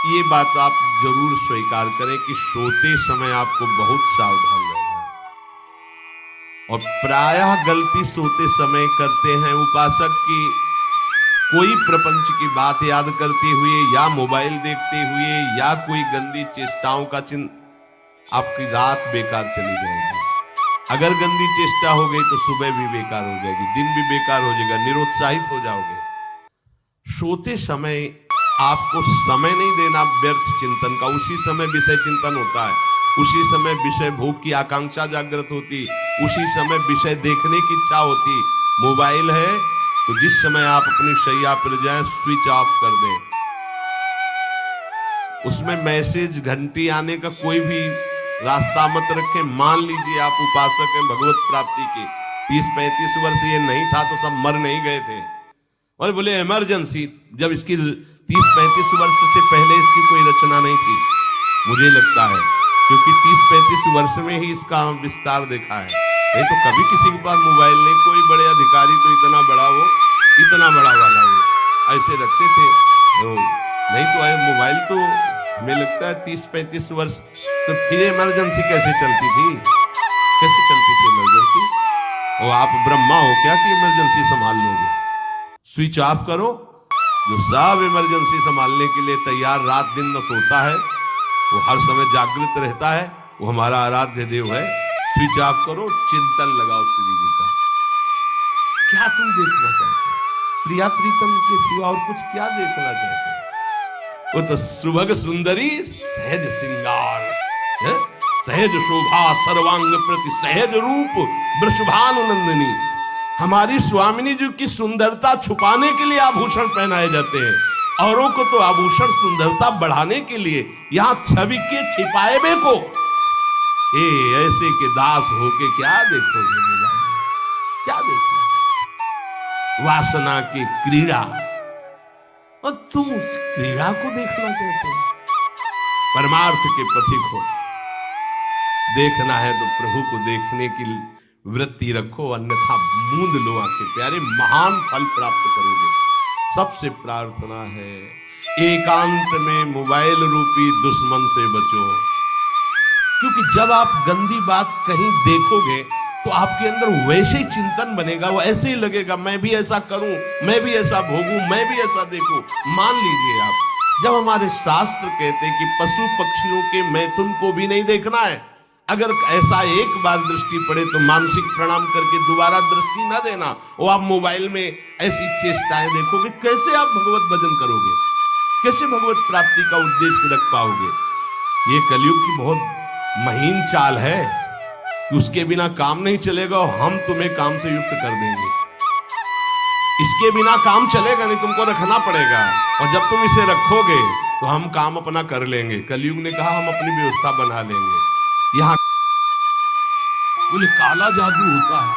ये बात आप जरूर स्वीकार करें कि सोते समय आपको बहुत सावधान रहना है। और प्रायः गलती सोते समय करते हैं उपासक की कोई प्रपंच की बात याद करते हुए या मोबाइल देखते हुए या कोई गंदी चेष्टाओं का चिन्ह, आपकी रात बेकार चली जाएगी। अगर गंदी चेष्टा हो गई तो सुबह भी बेकार हो जाएगी, दिन भी बेकार हो जाएगा, निरुत्साहित हो जाओगे। सोते समय आपको समय नहीं देना व्यर्थ चिंतन का। उसी समय विषय चिंतन होता है, उसी समय विषय भोग की आकांक्षा जागृत होती, उसी समय विषय देखने की इच्छा होती। मोबाइल है तो जिस समय आप अपनी शैया पर जाएं स्विच ऑफ कर दें। उसमें मैसेज घंटी आने का कोई भी रास्ता मत रखें। मान लीजिए आप उपासक हैं भगवत प्राप्ति के, 30-35 वर्ष ये नहीं था तो सब मर नहीं गए थे। और बोले इमरजेंसी, जब इसकी 30-35 वर्ष से पहले इसकी कोई रचना नहीं थी, मुझे लगता है, क्योंकि 30-35 वर्ष में ही इसका विस्तार देखा है। नहीं तो कभी किसी के पास मोबाइल नहीं। कोई बड़े अधिकारी तो इतना बड़ा हो, इतना बड़ा वाला हो, ऐसे रखते थे तो नहीं तो मोबाइल तो हमें लगता है 30-35 वर्ष। तो फिर इमरजेंसी कैसे चलती थी, कैसे चलती थी इमरजेंसी? और आप ब्रह्मा हो क्या कि इमरजेंसी संभाल लोगे? स्विच ऑफ करो। जो सब इमरजेंसी संभालने के लिए तैयार रात दिन न सोता है, वो हर समय जागृत रहता है, वो हमारा आराध्य देव है। स्विच ऑफ करो, चिंतन लगाओ श्री जी का। क्या तुम देखना चाहते हो? प्रिया प्रीतम के सिवा और कुछ क्या देखना चाहते हो? वो तो सुभग सुंदरी सहज सिंगार है, सहज शोभा सर्वांग प्रति सहज रूप वृषभानुनंदिनी। हमारी स्वामिनी जी की सुंदरता छुपाने के लिए आभूषण पहनाए जाते हैं, औरों को तो आभूषण सुंदरता बढ़ाने के लिए। यहां छवि के छिपाए को ऐसे के दास होके क्या देखोगे? क्या देखोगे? वासना की क्रीड़ा, और तुम उस क्रीड़ा को देखना चाहते हो? परमार्थ के पथिक हो, देखना है तो प्रभु को देखने की वृत्ति रखो, अन्यथा मूंद लो आंखें प्यारे, महान फल प्राप्त करोगे। सबसे प्रार्थना है एकांत में मोबाइल रूपी दुश्मन से बचो, क्योंकि जब आप गंदी बात कहीं देखोगे तो आपके अंदर वैसे ही चिंतन बनेगा, वो ऐसे ही लगेगा मैं भी ऐसा करूं, मैं भी ऐसा भोगूं, मैं भी ऐसा देखूं। मान लीजिए आप, जब हमारे शास्त्र कहते हैं कि पशु पक्षियों के मैथुन को भी नहीं देखना है, अगर ऐसा एक बार दृष्टि पड़े तो मानसिक प्रणाम करके दोबारा दृष्टि ना देना। और आप मोबाइल में ऐसी चेष्टाएं देखोगे, कैसे आप भगवत भजन करोगे? कैसे भगवत प्राप्ति का उद्देश्य रख पाओगे? ये कलयुग की बहुत महीन चाल है कि उसके बिना काम नहीं चलेगा और हम तुम्हें काम से युक्त कर देंगे। इसके बिना काम चलेगा नहीं, तुमको रखना पड़ेगा, और जब तुम इसे रखोगे तो हम काम अपना कर लेंगे। कलयुग ने कहा हम अपनी व्यवस्था बना लेंगे। यहाँ बोले काला जादू होता है।